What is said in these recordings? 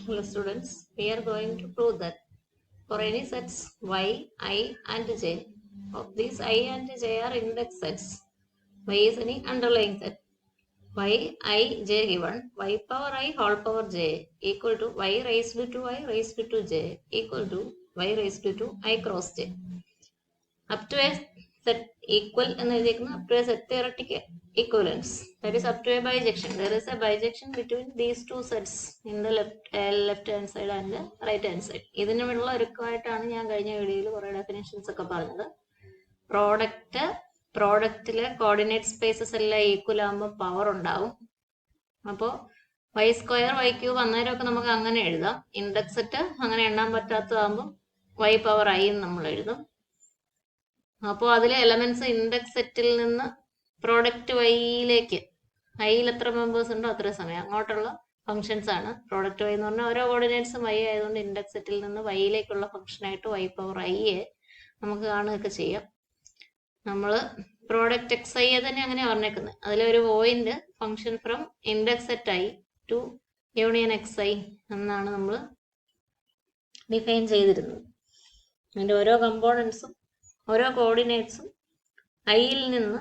Hello students, we are going to prove that for any sets y, I and j, of these I and j are index sets. Y is any underlying set. Y, I, j given, y power I whole power j equal to y raised to I raised to j equal to y raised to I cross j. Up to a set equal and up to a set theoretic equivalence, that is up to a bijection. There is a bijection between these two sets in the left hand side and the right hand side. ഇതിനുള്ള ഒരുക്കമായിട്ടാണ് ഞാൻ കഴിഞ്ഞ വീഡിയോയിൽ കുറേ definitions ഒക്കെ പറഞ്ഞത്. പ്രോഡക്റ്റിലെ coordinate spaces എല്ലാം equal ആകുമ്പോൾ power ഉണ്ടാവും. അപ്പോൾ വൈ സ്ക്വയർ വൈ ക്യൂബ് അന്നേരമൊക്കെ നമുക്ക് അങ്ങനെ എഴുതാം. ഇൻഡെക്സ് സെറ്റ് അങ്ങനെ എണ്ണാൻ പറ്റാത്തതാകുമ്പോൾ വൈ പവർ ഐ നമ്മൾ എഴുതും. അപ്പോൾ അതിലെ എലമെന്റ്സ് ഇൻഡെക്സ് സെറ്റിൽ നിന്ന് പ്രോഡക്റ്റ് വൈയിലേക്ക്, ഐയിൽ എത്ര മെമ്പേഴ്സ് ഉണ്ടോ അത്രയും സമയം അങ്ങോട്ടുള്ള ഫംഗ്ഷൻസ് ആണ്. പ്രോഡക്റ്റ് വൈ എന്ന് പറഞ്ഞാൽ ഓരോ കോർഡിനേറ്റ്സും വൈ ആയതുകൊണ്ട് ഇൻഡെക്സ് സെറ്റിൽ നിന്ന് വൈയിലേക്കുള്ള ഫംഗ്ഷനായിട്ട് വൈ പവർ ഐയെ നമുക്ക് കാണുകയൊക്കെ ചെയ്യാം. നമ്മൾ പ്രോഡക്റ്റ് എക്സ് ഐയെ തന്നെ അങ്ങനെ പറഞ്ഞേക്കുന്നത്. അതിലൊരു point function from index set I to union X I എന്നാണ് നമ്മൾ ഡിഫൈൻ ചെയ്തിരുന്നത്. അതിൻ്റെ ഓരോ കമ്പോണൻസും ഓരോ കോർഡിനേറ്റ്സും ഐയിൽ നിന്ന്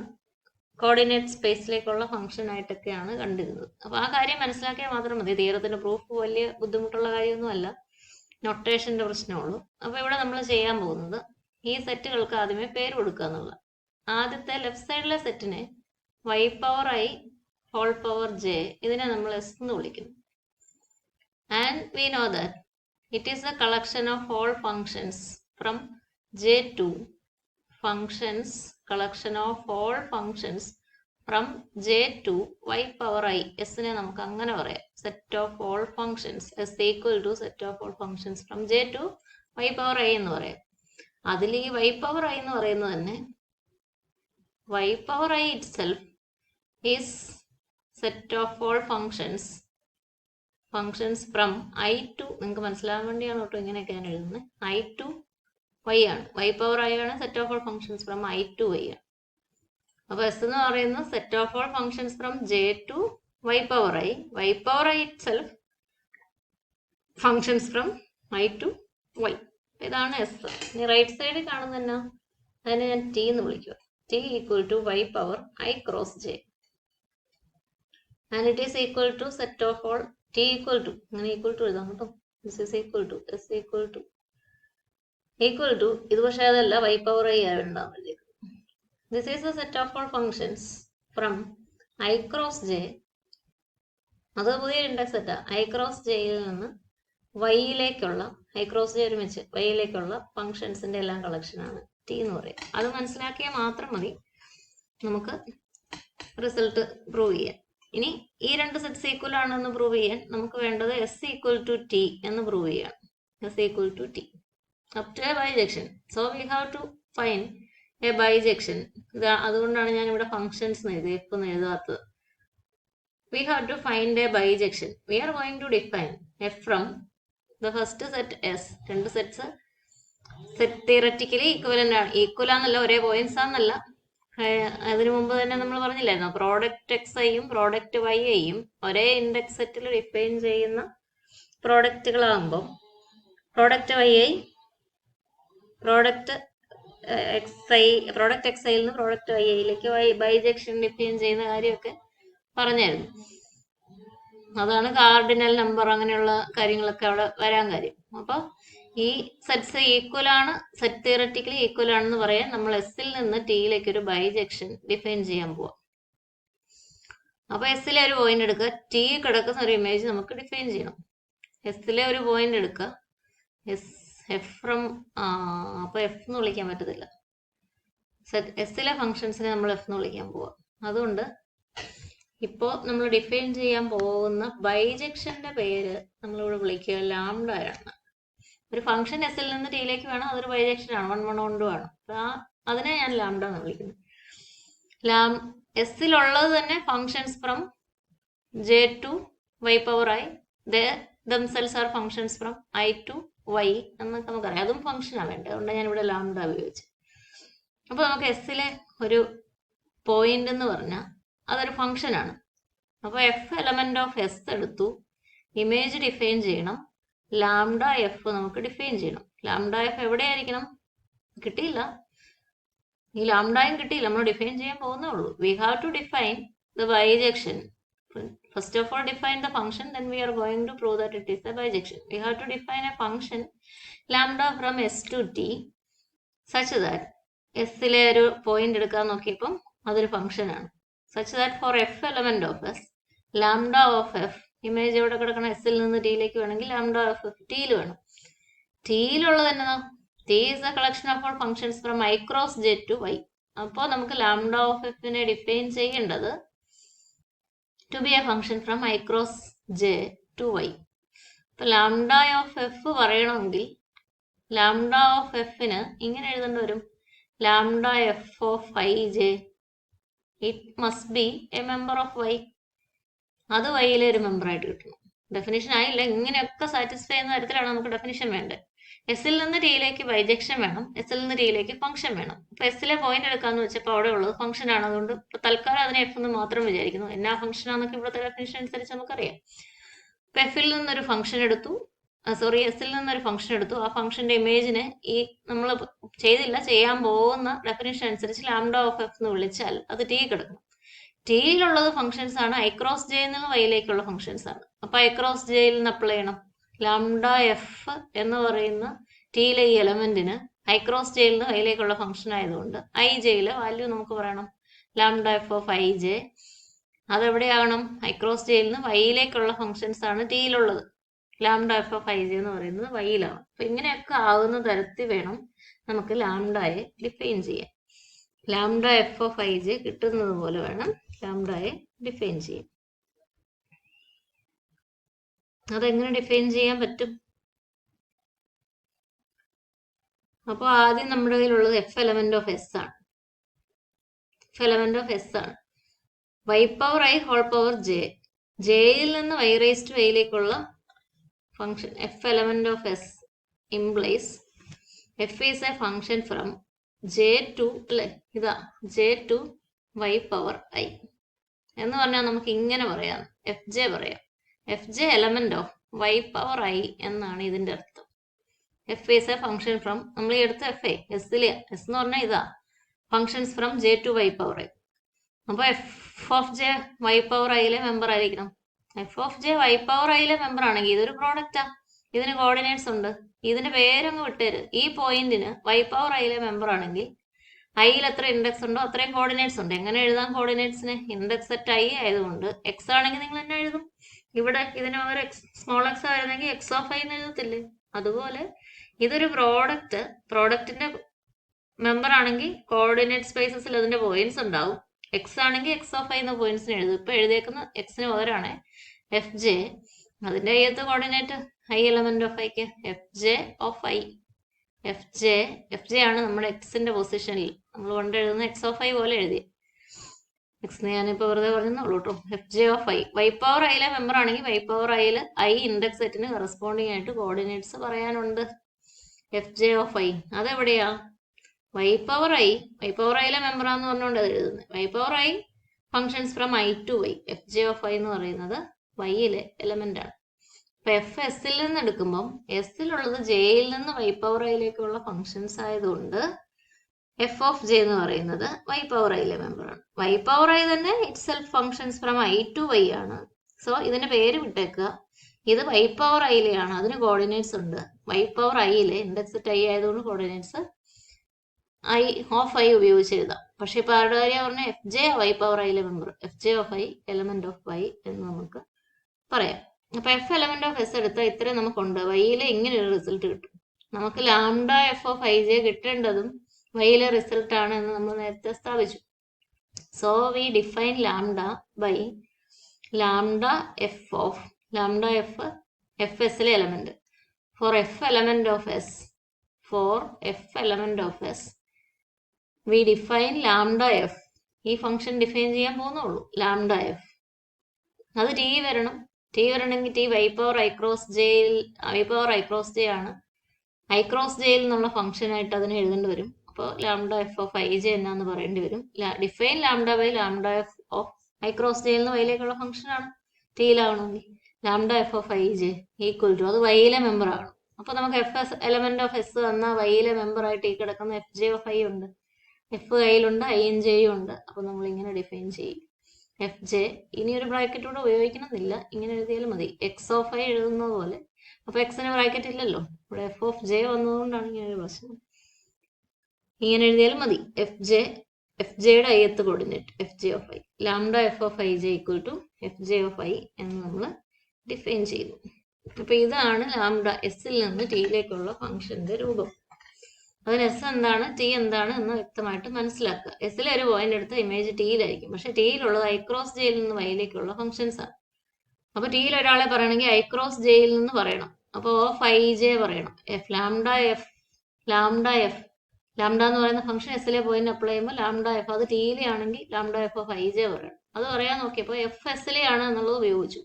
കോർഡിനേറ്റ് സ്പേസിലേക്കുള്ള ഫംഗ്ഷൻ ആയിട്ടൊക്കെയാണ് കണ്ടിരുന്നത്. അപ്പോൾ ആ കാര്യം മനസ്സിലാക്കിയാൽ മാത്രം മതി. തിയറത്തിന്റെ പ്രൂഫ് വലിയ ബുദ്ധിമുട്ടുള്ള കാര്യമൊന്നുമല്ല, നൊട്ടേഷന്റെ പ്രശ്നമുള്ളൂ. അപ്പോൾ ഇവിടെ നമ്മൾ ചെയ്യാൻ പോകുന്നത് ഈ സെറ്റുകൾക്ക് ആദ്യമേ പേര് കൊടുക്കുക എന്നുള്ളത്. ആദ്യത്തെ ലെഫ്റ്റ് സൈഡിലെ സെറ്റിനെ Y power I whole power J, ഇതിനെ നമ്മൾ എസ് എന്ന് വിളിക്കുന്നു. And we know that it is a collection of all functions from J to functions, collection of all functions from j to y power I. S നെ നമുക്ക് അങ്ങനെ പറയാം, set of all functions. S equal to set of all functions from j to y power I എന്ന് പറയാം. അതിൽ ഈ y power I എന്ന് പറയുന്നത് തന്നെ y power I itself is set of all functions from I to, നിങ്ങൾക്ക് മനസ്സിലാകാൻ വേണ്ടിയാണ് കേട്ടോ ഇങ്ങനെയൊക്കെ ഞാൻ എഴുതുന്നത്, I to y ആണ്. y പവർ ഐ ആണ് set of all functions from I to Y ആണ്. അപ്പോൾ എസ് എന്ന് പറയുന്നത് set of all functions from J to Y power I. Y power I itself functions from I to Y. ഇതാണ് S. ഇനി right സൈഡിൽ കാണുന്ന അതിനെ ഞാൻ ടി എന്ന് വിളിക്കുക. T equal to Y power I cross J. And it is equal to set of all T equal to, അങ്ങനെ equal to എഴുതാം കേട്ടോ. This is equal to S equal to ഇത്, പക്ഷേ അതല്ല, വൈ പവർ ഐ ആയിട്ടുണ്ടാകും. This is a set of all functions from I cross J. അത് പുതിയ index സെറ്റാ. ഐ ക്രോസ് ജെയിൽ നിന്ന് വൈയിലേക്കുള്ള, ഐ ക്രോസ് ജെ ഒരുമിച്ച് വൈയിലേക്കുള്ള ഫംഗ്ഷൻസിന്റെ എല്ലാം കളക്ഷനാണ് ടി എന്ന് പറയും. അത് മനസ്സിലാക്കിയാൽ മാത്രം മതി നമുക്ക് റിസൾട്ട് പ്രൂവ് ചെയ്യാൻ. ഇനി ഈ രണ്ട് സെറ്റ്സ് ഈക്വൽ ആണെന്ന് പ്രൂവ് ചെയ്യാൻ നമുക്ക് വേണ്ടത് എസ് ഈക്വൽ ടു ടി എന്ന് പ്രൂവ് ചെയ്യാം. S equal to T up to a bijection. So we have to find a bijection. അതുകൊണ്ടാണ് ഞാൻ ഇവിടെ ഫംഗ്ഷൻസ് എഫ് എന്ന് എഴുതാത്തത്. We have to find a bijection. We are going to define f from the first set S. രണ്ട് sets theoretically equivalent ആണ്. Equal ആണെന്നല്ല, ഒരേ points ആണെന്നല്ല. അതിനു മുമ്പ് തന്നെ നമ്മൾ പറഞ്ഞില്ലായിരുന്നു, പ്രോഡക്റ്റ് എക്സ് ഐയും പ്രോഡക്റ്റ് വൈ ഐയും ഒരേ ഇൻഡെക്സ് സെറ്റിൽ ഡിഫൈൻ ചെയ്യുന്ന പ്രോഡക്റ്റുകളാകുമ്പോൾ product Y I product X ഐയിൽ നിന്ന് പ്രോഡക്റ്റ് വൈ ഐയിലേക്ക് ബൈജെക്ഷൻ ഡിഫൈൻ ചെയ്യുന്ന കാര്യമൊക്കെ പറഞ്ഞായിരുന്നു. അതാണ് കാർഡിനൽ നമ്പർ, അങ്ങനെയുള്ള കാര്യങ്ങളൊക്കെ അവിടെ വരാൻ കാര്യം. അപ്പോൾ ഈ സെറ്റ്സ് ഈക്വൽ ആണ്, സെറ്റ് തിയററ്റിക്കലി ഈക്വൽ ആണെന്ന് പറയാൻ നമ്മൾ എസിൽ നിന്ന് ടിയിലേക്ക് ഒരു ബൈജെക്ഷൻ ഡിഫൈൻ ചെയ്യാൻ പോവാം. അപ്പോൾ എസിലെ ഒരു പോയിന്റ് എടുക്കുക, ടി കിടക്കുന്ന ഒരു ഇമേജ് നമുക്ക് ഡിഫൈൻ ചെയ്യണം. എസിലെ ഒരു പോയിന്റ് എടുക്കുക, എഫ് ഫ്രം, അപ്പോൾ എഫ് എന്ന് വിളിക്കാൻ പറ്റത്തില്ല. എസിലെ ഫംഗ്ഷൻസിനെ നമ്മൾ എഫ് എന്ന് വിളിക്കാൻ പോവാം. അതുകൊണ്ട് ഇപ്പോൾ നമ്മൾ ഡിഫൈൻ ചെയ്യാൻ പോകുന്ന ബൈജെക്ഷന്റെ പേര് നമ്മളിവിടെ വിളിക്കുക ലാംഡയാണ്. ഒരു ഫംഗ്ഷൻ എസിൽ നിന്ന് ടിയിലേക്ക് വേണം, അതൊരു ബൈജെക്ഷൻ ആണ്, 1 1 1 ആണ്. അതിനെ ഞാൻ ലാംഡ എന്ന് വിളിക്കുന്നത്. എസിലുള്ളത് തന്നെ functions from J to Y power I, themselves are functions from I to y എന്നൊക്കെ നമുക്കറിയാം. അതും ഫംഗ്ഷനാണ് വേണ്ടത്, അതുകൊണ്ട് ഞാൻ ഇവിടെ ലാംഡ ഉപയോഗിച്ചു. അപ്പോൾ നമുക്ക് എസിലെ ഒരു പോയിന്റ് എന്ന് പറഞ്ഞാൽ അതൊരു ഫംഗ്ഷനാണ്. അപ്പോൾ എഫ് എലമെന്റ് ഓഫ് എസ് എടുത്തു, ഇമേജ് ഡിഫൈൻ ചെയ്യണം, ലാംഡ എഫ് നമുക്ക് ഡിഫൈൻ ചെയ്യണം. ലാംഡ എഫ് എവിടെയായിരിക്കണം? കിട്ടിയില്ല, ഈ ലാംഡയും കിട്ടിയില്ല, നമ്മൾ ഡിഫൈൻ ചെയ്യാൻ പോകുന്നേ ഉള്ളൂ. We have to define the bijection. First of all, define the function, then we are going to prove that it is a bijection. We have to define a function lambda from s to t such that s-ലെ ഒരു point എടുക്കാൻ നോക്കിയപ്പം അതൊരു function ആണ്. such that for f element of s, lambda of f, image എവിടെ കിടക്കണം? s-ൽ നിന്ന് t-ലേക്ക് വേണമെങ്കിൽ lambda of f t-യിൽ വേണം. t-യിലുള്ളത് എന്നതാ? t is a collection of all functions from I cross j to y. അപ്പോൾ നമുക്ക് lambda of f-നെ ഡിഫൈൻ ചെയ്യേണ്ടത് to be a function from I cross j to y. അപ്പോൾ lambda of f പറയണമെങ്കിൽ lambda of f-ന് ഇങ്ങനെ എഴുതേണ്ടി വരും, lambda f of ij, it must be a member of y. അത് y-യിലെ ഒരു member ആയിട്ട് കിട്ടണം. ഡെഫിനിഷൻ ആയില്ല, ഇങ്ങനെയൊക്കെ സാറ്റിസ്ഫൈ ചെയ്യുന്ന തരത്തിലാണ് നമുക്ക് ഡെഫിനിഷൻ വേണ്ടത്. എസ്-ൽ നിന്ന് ടിയിലേക്ക് ബൈജക്ഷൻ വേണം, എസ്-ൽ നിന്ന് ടിയിലേക്ക് ഫംഗ്ഷൻ വേണം. അപ്പൊ എസ്-ലെ പോയിന്റ് എടുക്കാന്ന് വെച്ചപ്പോൾ അവിടെ ഉള്ളത് ഫംഗ്ഷൻ ആണ്, അതുകൊണ്ട് ഇപ്പൊ തൽക്കാലം അതിനെ എഫ് എന്ന് മാത്രം വിചാരിക്കുന്നു. എന്നാ ഫംഗ്ഷൻ ആണെന്നൊക്കെ ഇവിടുത്തെ ഡെഫിനിഷൻ അനുസരിച്ച് നമുക്കറിയാം. ഇപ്പൊ എഫിൽ നിന്നൊരു ഫംഗ്ഷൻ എടുത്തു, എസ്-ൽ നിന്നൊരു ഫംഗ്ഷൻ എടുത്തു. ആ ഫംഗ്ഷന്റെ ഇമേജിനെ ഈ നമ്മൾ ചെയ്യാൻ പോകുന്ന ഡെഫിനിഷൻ അനുസരിച്ച് ലാംഡ ഓഫ് എഫ് എന്ന് വിളിച്ചാൽ അത് ടി കിടക്കണം. ടിയിലുള്ളത് ഫംഗ്ഷൻസ് ആണ്, ഐ ക്രോസ് ജെയിൽ നിന്ന് വൈയിലേക്കുള്ള ഫംഗ്ഷൻസ് ആണ്. അപ്പൊ ഐ ക്രോസ് ജെയിൽ നിന്ന് അപ്ലൈ ചെയ്യണം. ലാംഡ എഫ് എന്ന് പറയുന്ന ടിയിലെ ഈ എലമെന്റിന് ഐ ക്രോസ് ജെയിൽ നിന്ന് വൈയിലേക്കുള്ള ഫംഗ്ഷൻ ആയതുകൊണ്ട് ഐ ജെയിലെ വാല്യൂ നമുക്ക് പറയണം lambda F of I J. അതെവിടെയാകണം? ഐ ക്രോസ് ജെയിൽ നിന്ന് വൈയിലേക്കുള്ള ഫംഗ്ഷൻസ് ആണ് ടിയിലുള്ളത്. Lambda F of I J എന്ന് പറയുന്നത് വൈയിലാണ്. അപ്പൊ ഇങ്ങനെയൊക്കെ ആകുന്ന തരത്തിൽ വേണം നമുക്ക് ലാംഡയെ ഡിഫൈൻ ചെയ്യാൻ. Lambda F of I J കിട്ടുന്നത് പോലെ വേണം ലാംഡയെ ഡിഫൈൻ ചെയ്യാൻ. അതെങ്ങനെ ഡിഫൈൻ ചെയ്യാൻ പറ്റും? അപ്പോൾ ആദ്യം നമ്മുടെ കയ്യിലുള്ളത് എഫ് എലമെന്റ് ഓഫ് എസ് ആണ്. എഫ് എലമെന്റ് ഓഫ് എസ് ആണ്. Y power I whole power J, ജെയിൽ നിന്ന് വൈ റേസ് ടു വൈയിലേക്കുള്ള function F element of S implies F is a function from J to, അല്ലെ ഇതാ, J to Y power I എന്ന് പറഞ്ഞാൽ നമുക്ക് ഇങ്ങനെ പറയാം, എഫ് ജെ പറയാം. F J element of Y power I എന്നാണ് ഇതിന്റെ അർത്ഥം. F is a function from, നമ്മൾ ഈ എടുത്ത എഫ് എ എസ്-ലെ, എസ് എന്ന് പറഞ്ഞാൽ ഇതാ, functions from J to Y power I. അപ്പൊ F of J Y power ഐയിലെ മെമ്പർ ആയിരിക്കണം. F of J Y power ഐയിലെ മെമ്പർ ആണെങ്കിൽ ഇതൊരു പ്രോഡക്റ്റാ, ഇതിന് കോർഡിനേറ്റ്സ് ഉണ്ട്. ഇതിന്റെ പേരങ്ങ് വിട്ടേര്. ഈ പോയിന്റിന് വൈ പവർ ഐയിലെ മെമ്പർ ആണെങ്കിൽ ഐയിൽ എത്ര ഇൻഡെക്സ് ഉണ്ടോ അത്രയും കോർഡിനേറ്റ്സ് ഉണ്ട്. എങ്ങനെ എഴുതാം കോർഡിനേറ്റ്സിന്? ഇൻഡെക്സ് സെറ്റ് ഐ ആയതുകൊണ്ട് എക്സ് ആണെങ്കിൽ നിങ്ങൾ എന്നെ എഴുതും. ഇവിടെ ഇതിന് പകരം എക്സ് സ്മോൾ എക്സ് ആയിരുന്നെങ്കിൽ എക്സ് ഓഫ് ഐ എന്ന് എഴുതത്തില്ലേ? അതുപോലെ ഇതൊരു പ്രോഡക്റ്റിന്റെ മെമ്പർ ആണെങ്കിൽ കോർഡിനേറ്റ് സ്പേസസിൽ അതിന്റെ പോയിന്റ്സ് ഉണ്ടാവും. എക്സ് ആണെങ്കിൽ എക്സ് ഓഫ് ഐ എന്ന പോയിന്റ്സിന് എഴുതും. ഇപ്പൊ എഴുതിയേക്കുന്ന എക്സിന് പകരമാണ് എഫ് ജെ, അതിന്റെ അയ്യത്ത് കോർഡിനേറ്റ് ഐ എലമെന്റ് ഓഫ് ഐക്ക് F J of I. F J ആണ് നമ്മുടെ എക്സിന്റെ പൊസിഷനിൽ നമ്മൾ കൊണ്ട് എഴുതുന്ന എക്സ് ഓഫ് ഐ പോലെ എഴുതി. എക്സ് ഞാനിപ്പോ വെറുതെ പറഞ്ഞുള്ളൂ കേട്ടോ. F J of I Y power ഐയിലെ മെമ്പർ ആണെങ്കിൽ വൈ പവർ ഐയിൽ ഐ ഇൻഡെക്സ് സെറ്റിന് കറസ്പോണ്ടിങ് ആയിട്ട് കോർഡിനേറ്റ്സ് പറയാനുണ്ട്. എഫ് ജെ ഓഫ് ഐ അതെവിടെയാ? വൈ പവർ ഐയിലെ മെമ്പർ ആണെന്ന് പറഞ്ഞുകൊണ്ട് അത് എഴുതുന്നത്. Y power I functions from I to Y. F J of I എന്ന് പറയുന്നത് വൈയിലെ എലമെന്റ് ആണ്. അപ്പൊ എഫ് എസ്-ൽ നിന്ന് എടുക്കുമ്പോൾ എസ്-ലുള്ളത് ജെയിൽ നിന്ന് വൈ പവർ ഐയിലേക്കുള്ള ഫംഗ്ഷൻസ് ആയതുകൊണ്ട് എഫ് ഓഫ് ജെ എന്ന് പറയുന്നത് വൈ പവർ ഐയിലെ മെമ്പർ ആണ്. വൈ പവർ ഐ തന്നെ itself functions from I to Y ആണ്. സോ ഇതിന്റെ പേര് വിട്ടേക്കുക. ഇത് വൈ പവർ ഐയിലെയാണ്, അതിന് കോർഡിനേറ്റ്സ് ഉണ്ട്. വൈ പവർ ഐയിലെ ഇൻഡെക്സ് ഐ ആയതുകൊണ്ട് കോർഡിനേറ്റ്സ് ഐ ഓഫ് ഐ ഉപയോഗിച്ച് എഴുതാം. പക്ഷെ ഇപ്പൊ ആരുടെ കാര്യം പറഞ്ഞാൽ എഫ് ജെ വൈ പവർ ഐയിലെ member, F J of I element of Y എന്ന് നമുക്ക് പറയാം. അപ്പൊ എഫ് എലമെന്റ് ഓഫ് എസ് എടുത്താൽ ഇത്രയും നമുക്കുണ്ട്. വൈയിലെ ഇങ്ങനെ ഒരു റിസൾട്ട് കിട്ടും. നമുക്ക് lambda F of I J കിട്ടേണ്ടതും വൈയിലെ റിസൾട്ട് ആണ് എന്ന് നമ്മൾ നേരത്തെ സ്ഥാപിച്ചു. So we define lambda by lambda F of lambda F F എസിലെ element for F element of S. For F element of S we define lambda F. ഈ function ഡിഫൈൻ ചെയ്യാൻ പോകുന്നുള്ളൂ. ലാംഡ എഫ് അത് ടി വരണം. ടി വരണമെങ്കിൽ T Y power I cross J ആണ്. I cross ജെയിൽ എന്നുള്ള ഫംഗ്ഷൻ ആയിട്ട് അതിനെ എഴുതേണ്ടി വരും. അപ്പോൾ lambda F of I J എന്നാന്ന് പറയേണ്ടി വരും. Define lambda by lambda F of I cross ജെയിൽ നിന്ന് വൈയിലേക്കുള്ള ഫംഗ്ഷൻ ആണ് ടിയിലാവണമെങ്കിൽ. Lambda F of I J equal to അത് വൈയിലെ മെമ്പർ ആണ്. അപ്പൊ നമുക്ക് F S element of S തന്ന വൈയിലെ മെമ്പർ ആയിട്ട് ഈ കിടക്കുന്ന എഫ് ജെ ഓഫ് ഐ ഉണ്ട്. എഫ് കയ്യിലുണ്ട്, ഐയും ജെയും ഉണ്ട്. അപ്പൊ നമ്മൾ ഇങ്ങനെ ഡിഫൈൻ ചെയ്യും എഫ് ജെ. ഇനി ഒരു ബ്രാക്കറ്റ് കൂടെ ഉപയോഗിക്കണമെന്നില്ല, ഇങ്ങനെ എഴുതിയാലും മതി. എക്സ് ഓഫ് ഐ എഴുതുന്നത് പോലെ. അപ്പൊ എക്സിന് ബ്രാക്കറ്റ് ഇല്ലല്ലോ, ഇവിടെ എഫ് ഓഫ് ജെ വന്നതുകൊണ്ടാണ് ഇങ്ങനെ ഒരു പ്രശ്നം. ഇങ്ങനെ എഴുതിയാലും മതി. എഫ് ജെയുടെ ith coordinate F J of I, lambda F of I J equal to F J of I എന്ന് നമ്മൾ ഡിഫൈൻ ചെയ്തു. അപ്പൊ ഇതാണ് ലാംഡ എസിൽ നിന്ന് ടിയിലേക്കുള്ള ഫംഗ്ഷന്റെ രൂപം. അതിന് എസ് എന്താണ് ടി എന്താണ് എന്ന് വ്യക്തമായിട്ട് മനസ്സിലാക്കുക. എസിലെ ഒരു പോയിന്റ് എടുത്ത ഇമേജ് ടിയിലായിരിക്കും, പക്ഷെ ടിയിലുള്ളത് ഐ ക്രോസ് ജെയിൽ നിന്ന് വൈയിലേക്കുള്ള ഫംഗ്ഷൻസ് ആണ്. അപ്പൊ ടിയിൽ ഒരാളെ പറയണമെങ്കിൽ ഐ ക്രോസ് ജെയിൽ നിന്ന് പറയണം. അപ്പൊ ഓഫ് ഐ ജെ പറയണം. ലാംഡ എഫ് ലാംഡ എന്ന് പറയുന്ന ഫംഗ്ഷൻ എസിലെ പോയിന്റ് അപ്ലൈ ചെയ്യുമ്പോൾ ലാംഡ എഫ്, അത് ടിയിലെ ആണെങ്കിൽ lambda F of I J പറയണം. അത് പറയാൻ നോക്കിയപ്പോൾ എഫ് എസിലെ ആണ് എന്നുള്ളത് ഉപയോഗിച്ചു.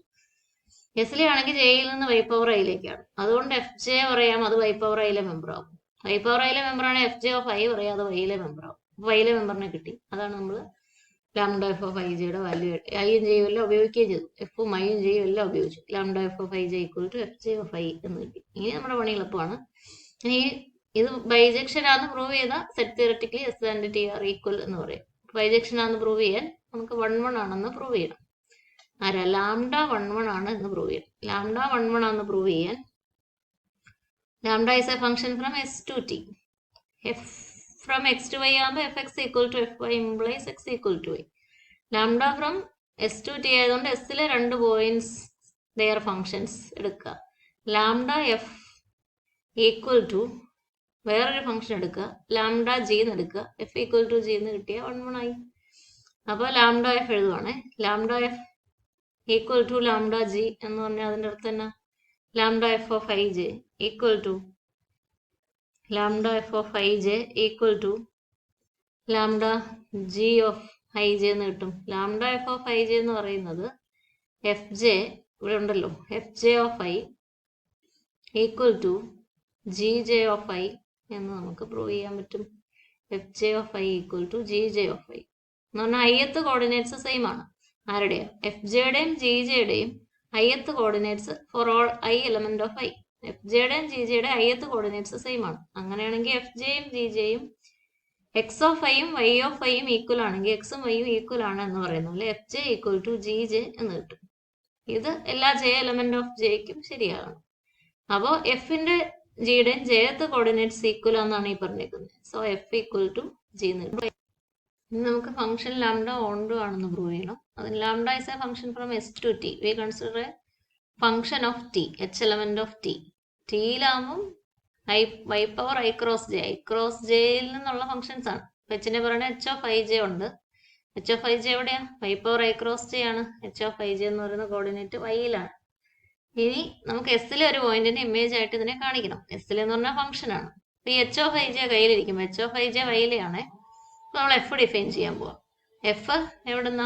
എസിലെ ആണെങ്കിൽ ജെയിൽ നിന്ന് വൈ പവർ ഐയിലേക്കാണ്, അതുകൊണ്ട് എഫ് ജെ പറയാം, അത് വൈ പവർ ഐയിലെ മെമ്പർ ആവും. വൈ പവർ ഐയിലെ മെമ്പർ ആണ് എഫ് ജെ ഓഫ് ഐ പറയാം, അത് വൈയിലെ മെമ്പർ ആവും. വൈയിലെ മെമ്പറിനെ കിട്ടി. അതാണ് നമ്മൾ ലാംഡ എഫ് ഓഫ് ഐ ജെയുടെ വാല്യൂ ഐയും ജെയും എല്ലാം ഉപയോഗിക്കുകയും ചെയ്തു. എഫും ഐയും ജെയും എല്ലാം ഉപയോഗിച്ചു. Lambda F of I J equal to F J of I എന്ന് കിട്ടി. ഇനി നമ്മുടെ പണി എളുപ്പമാണ്. ഇനി ഇത് ബൈജക്ഷൻ ആണെന്ന് പ്രൂവ് ചെയ്ത set theoretically S and T are equal എന്ന് പറയും. ബൈജക്ഷൻ ആണെന്ന് പ്രൂവ് ചെയ്യാൻ നമുക്ക് 1 ആണെന്ന് പ്രൂവ് ചെയ്യണം. ആരാ? ലാംഡ 1 ആണ് എന്ന് പ്രൂവ് ചെയ്യണം. ലാംഡ 1 ആണെന്ന് പ്രൂവ് ചെയ്യാൻ lambda is a function from S to T. F from X to Y ആകുമ്പോൾ F X equal to F Y implies X equal to Y. Lambda from S to T ആയതുകൊണ്ട് എസിലെ 2 points their functions എടുക്കുക. Lambda F equal to വേറൊരു function എടുക്കുക, lambda G എന്ന് എടുക്കുക. F equal to G എന്ന് കിട്ടിയ 1 ആയി. അപ്പൊ ലാംഡ എഫ് എഴുതുവാണേ. Lambda F equal to lambda G എന്ന് പറഞ്ഞാൽ അതിന്റെ അടുത്ത് തന്നെ lambda F of I J equal to lambda F of I J equal to lambda G of I J എന്ന് കിട്ടും. Lambda F of I J എന്ന് പറയുന്നത് എഫ് ജെ ഇവിടെ ഉണ്ടല്ലോ, F J of I equal to G J of I എന്ന് നമുക്ക് prove ചെയ്യാൻ പറ്റും. F J of I equal to G J of I എന്ന് പറഞ്ഞാൽ ഐയത്ത് കോർഡിനേറ്റ്സ് സെയിം ആണ്. ആരുടെയാ? എഫ് ജെയുടെയും ജി ജെയുടെയും ith coordinates for all I element of I. F ജെയുടെയും ജി ജെയുടെ ഐയത്ത് കോർഡിനേറ്റ്സ് സെയിം ആണ്. അങ്ങനെയാണെങ്കിൽ എഫ് ജെയും ജി ജെയും എക്സ് ഓഫ് ഐയും വൈ ഓഫ് ഐയും ഈക്വൽ ആണെങ്കിൽ എക്സും വൈയും ഈക്വൽ ആണ് എന്ന് പറയുന്ന പോലെ F J equal to G J എന്ന് കിട്ടും. ഇത് എല്ലാ ജെ എലമെന്റ് ഓഫ് ജെക്കും ശരിയാകണം. അപ്പോൾ എഫിന്റെ ജിയുടെയും ജെയത്ത് കോർഡിനേറ്റ്സ് ഈക്വൽ ആണെന്നാണ് ഈ പറഞ്ഞേക്കുന്നത്. So F equal to G എന്ന് കിട്ടും. ഇനി നമുക്ക് ഫംഗ്ഷൻ ലാംഡ ഓൺടു ആണെന്ന് പ്രൂവ് ചെയ്യണം. അതിന് lambda is a function from S to T. We consider a function of T, H element of T. ടിയിലാകുമ്പം വൈ പവർ ഐ ക്രോസ് ജെയിൽ നിന്നുള്ള ഫംഗ്ഷൻസ് ആണ്. എച്ചിനെ പറയുന്നത് എച്ച് ഓഫ് ഐ ജെ ഉണ്ട്. എച്ച് ഓഫ് ഐ ജെ എവിടെയാ? Y power I cross J ആണ്. H of I J എന്ന് പറയുന്ന കോർഡിനേറ്റ് വൈയിലാണ്. ഇനി നമുക്ക് എസിലെ ഒരു പോയിന്റിന്റെ ഇമേജ് ആയിട്ട് ഇതിനെ കാണിക്കണം. എസിലെ എന്ന് പറഞ്ഞാൽ ഫംഗ്ഷൻ ആണ്. ഈ എച്ച് ഓഫ് ഐ ജെ കയ്യിലിരിക്കും. എച്ച് ഓഫ് ഐ ജെ വൈയിലെയാണ്. നമ്മൾ എഫ് ഡിഫൈൻ ചെയ്യാൻ പോവാം. എഫ് എവിടുന്ന?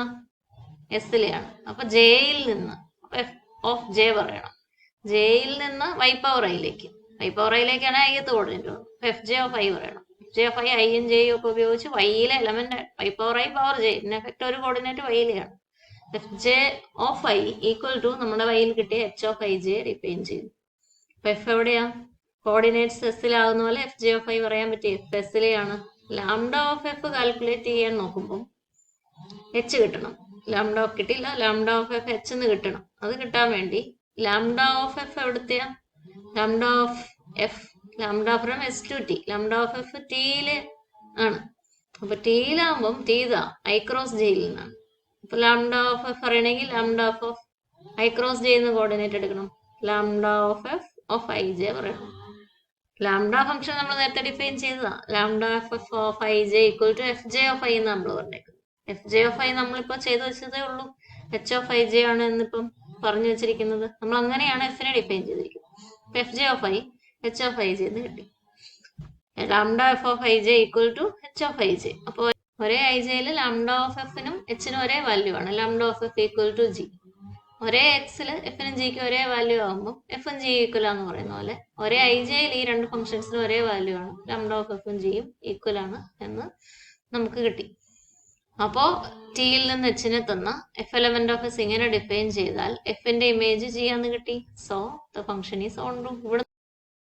എസിലെയാണ്. അപ്പൊ ജെയിൽ നിന്ന് എഫ് ഓഫ് ജെ പറയണം. ജെയിൽ നിന്ന് വൈ പവർ ഐയിലേക്ക്. വൈ പവർ ഐയിലേക്കാണ് ith coordinate. F J of I പറയണം. എഫ് ജെ ഓഫ് ഐ ഐയും ജെയും ഒക്കെ ഉപയോഗിച്ച് വൈയിലെ element Y power I power J in effect ഒരു കോർഡിനേറ്റ് വൈയിലെയാണ്. F J of I equal to നമ്മുടെ വൈയിൽ കിട്ടിയ H of I J define ചെയ്തു. അപ്പൊ എഫ് എവിടെയാ? കോർഡിനേറ്റ്സ് എസിലാകുന്ന പോലെ എഫ് ജെ ഓഫ് ഐ പറയാൻ പറ്റിയ എഫ് എസിലെയാണ്. ലാംഡ ഓഫ് എഫ് കാൽക്കുലേറ്റ് ചെയ്യാൻ നോക്കുമ്പോൾ എച്ച് കിട്ടണം. ലാംഡ ഓഫ് കിട്ടില്ല, ലാംഡ ഓഫ് എഫ് എച്ച് എന്ന് കിട്ടണം. അത് കിട്ടാൻ വേണ്ടി ലാംഡ ഓഫ് എഫ് എവിടുത്തെയാ? Lambda of F lambda from S to T. Lambda of F ടിയില് ആണ്. അപ്പൊ ടിയിലാകുമ്പം ടി ഇതാ ഐ ക്രോസ് ജെയിൽ നിന്നാണ്. അപ്പൊ ലാംഡ ഓഫ് എഫ് പറയണമെങ്കിൽ lambda of I cross J എന്ന് കോർഡിനേറ്റ് എടുക്കണം. Lambda of F of I J പറയണം. ലാംഡ ഫംഗ്ഷൻ നമ്മൾ നേരത്തെ ഡിഫൈൻ ചെയ്തതാ. Lambda F F of I J equal to F J of I എന്ന് നമ്മൾ പറഞ്ഞേക്കുന്നത്. എഫ് ജെ ഓഫ് ഐ നമ്മളിപ്പോ ചെയ്തു വെച്ചതേ ഉള്ളൂ. എച്ച് ഓഫ് ഐ ജെ ആണ് എന്നിപ്പം പറഞ്ഞു വെച്ചിരിക്കുന്നത്. നമ്മൾ അങ്ങനെയാണ് എഫിനെ ഡിഫൈൻ ചെയ്തിരിക്കുന്നത്. F J of I H of I J എന്ന് കിട്ടി. Lambda F of I J equal to H of I J. അപ്പോൾ ഒരേ ഐ ജെയിൽ ലാംഡ ഓഫ് എഫിനും എച്ചിനും ഒരേ വാല്യൂ ആണ്. Lambda of F equal to G. ഒരേ എക്സിൽ എഫിനും ജിക്കും ഒരേ വാല്യൂ ആകുമ്പോൾ എഫും ജി ഈക്വൽ ആന്ന് പറയുന്ന പോലെ ഒരേ ഐ ജെയിൽ ഈ 2 ഫംഗ്ഷൻസിനും ഒരേ വാല്യൂ ആണ്. ലാംഡ ഓഫ് എഫും ജിയും ഈക്വൽ ആണ് എന്ന് നമുക്ക് കിട്ടി. അപ്പോൾ ടിയിൽ നിന്ന് എച്ചിനെ തന്ന എഫ് എലമെന്റ് ഓഫ് എസ് ഇങ്ങനെ ഡിഫൈൻ ചെയ്താൽ എഫിന്റെ ഇമേജ് ജി ആന്ന് കിട്ടി. So the function is on room. ഇവിടെ